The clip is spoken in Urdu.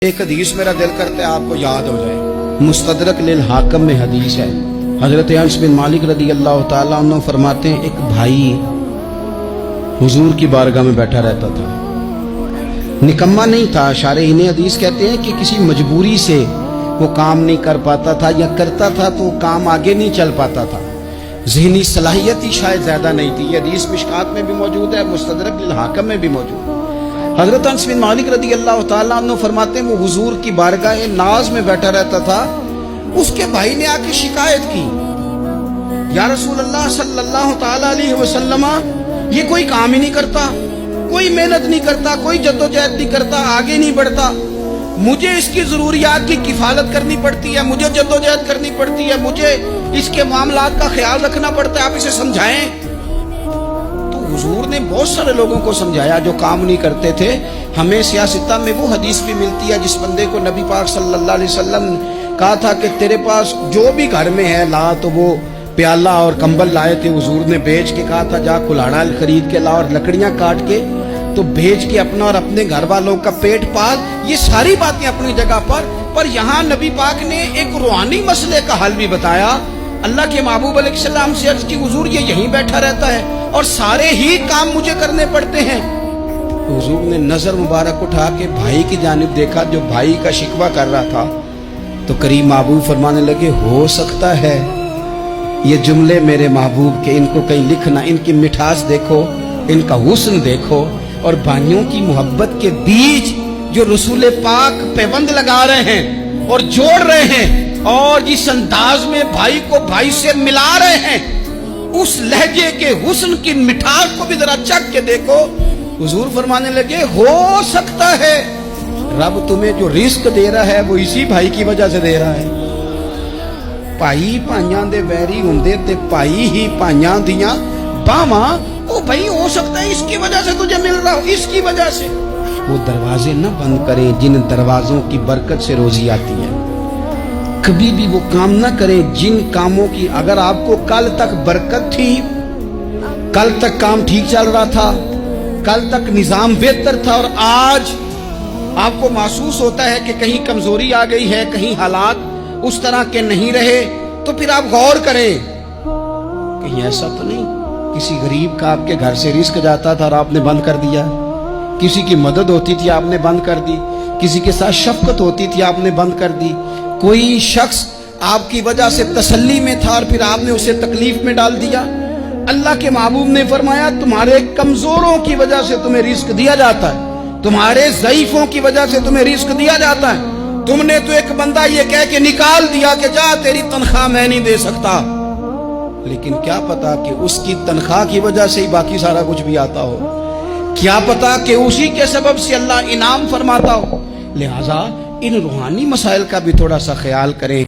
ایک حدیث میرا دل کرتا ہے آپ کو یاد ہو جائے. مستدرک للحاکم میں حدیث ہے. حضرت انس بن مالک رضی اللہ تعالیٰ عنہ فرماتے ہیں ایک بھائی حضور کی بارگاہ میں بیٹھا رہتا تھا. نکما نہیں تھا. شارحین حدیث کہتے ہیں کہ کسی مجبوری سے وہ کام نہیں کر پاتا تھا, یا کرتا تھا تو کام آگے نہیں چل پاتا تھا. ذہنی صلاحیت ہی شاید زیادہ نہیں تھی. یہ حدیث مشکات میں بھی موجود ہے, مستدرک للحاکم میں بھی موجود ہے. حضرت انس بن مالک رضی اللہ تعالیٰ عنہ فرماتے ہیں وہ حضور کی بارگاہ ناز میں بیٹھا رہتا تھا. اس کے بھائی نے آ کے شکایت کی, یا رسول اللہ صلی اللہ تعالیٰ علیہ وسلم, یہ کوئی کام ہی نہیں کرتا, کوئی محنت نہیں کرتا, کوئی جدوجہد نہیں کرتا, آگے نہیں بڑھتا. مجھے اس کی ضروریات کی کفالت کرنی پڑتی ہے, مجھے جدوجہد کرنی پڑتی ہے, مجھے اس کے معاملات کا خیال رکھنا پڑتا ہے, آپ اسے سمجھائیں. تو حضور نے بہت سارے لوگوں کو سمجھایا جو کام نہیں کرتے تھے. ہمیں سیاستہ میں وہ حدیث بھی ملتی ہے جس بندے کو نبی پاک صلی اللہ علیہ وسلم نے کہا تھا کہ تیرے پاس جو بھی گھر میں ہے لا, تو وہ پیالہ اور کمبل لائے تھے. حضور نے بیچ کے کہا تھا جا کلاڑا خرید کے لا اور لکڑیاں کاٹ کے تو بیچ کے اپنا اور اپنے گھر والوں کا پیٹ پال. یہ ساری باتیں اپنی جگہ پر یہاں نبی پاک نے ایک روحانی مسئلے کا حل بھی بتایا. اللہ کے محبوب علیہ السلام سے عرض کی حضور یہ یہیں بیٹھا رہتا ہے اور سارے ہی کام مجھے کرنے پڑتے ہیں. حضور نے نظر مبارک اٹھا کے بھائی کی جانب دیکھا جو بھائی کا شکوہ کر رہا تھا, تو کریم محبوب فرمانے لگے ہو سکتا ہے یہ جملے میرے محبوب کے, ان کو کہیں لکھنا, ان کی مٹھاس دیکھو, ان کا حسن دیکھو, اور بھائیوں کی محبت کے بیچ جو رسول پاک پیوند لگا رہے ہیں اور جوڑ رہے ہیں, اور جس انداز میں بھائی کو بھائی سے ملا رہے ہیں, اس لہجے کے حسن کی مٹھاس کو بھی ذرا چکھ کے دیکھو. حضور فرمانے لگے ہو سکتا ہے رب تمہیں جو رزق دے رہا ہے وہ اسی بھائی کی وجہ سے دے رہا ہے. بھائی بھائیاں دے ویری ہوندے تے بھائی ہی بھائیاں دیاں باواں. او بھائی ہو سکتا ہے اس کی وجہ سے تجھے مل رہا ہو, اس کی وجہ سے. وہ دروازے نہ بند کریں جن دروازوں کی برکت سے روزی آتی ہے. کبھی بھی وہ کام نہ کریں جن کاموں کی اگر آپ کو کل تک برکت تھی, کل تک کام ٹھیک چل رہا تھا, کل تک نظام بہتر تھا, اور آج آپ کو محسوس ہوتا ہے کہ کہیں کمزوری آ گئی ہے, کہیں حالات اس طرح کے نہیں رہے, تو پھر آپ غور کریں کہیں ایسا تو نہیں کسی غریب کا آپ کے گھر سے رزق جاتا تھا اور آپ نے بند کر دیا, کسی کی مدد ہوتی تھی آپ نے بند کر دی, کسی کے ساتھ شفقت ہوتی تھی آپ نے بند کر دی, کوئی شخص آپ کی وجہ سے تسلی میں تھا اور پھر آپ نے اسے تکلیف میں ڈال دیا. اللہ کے محبوب نے فرمایا تمہارے کمزوروں کی وجہ سے تمہیں رزق دیا جاتا ہے, تمہارے ضعیفوں کی وجہ سے تمہیں رزق دیا جاتا ہے. تم نے تو ایک بندہ یہ کہہ کے نکال دیا کہ جا تیری تنخواہ میں نہیں دے سکتا, لیکن کیا پتا کہ اس کی تنخواہ کی وجہ سے ہی باقی سارا کچھ بھی آتا ہو, کیا پتا کہ اسی کے سبب سے اللہ انعام فرماتا ہو. لہٰذا ان روحانی مسائل کا بھی تھوڑا سا خیال کریں.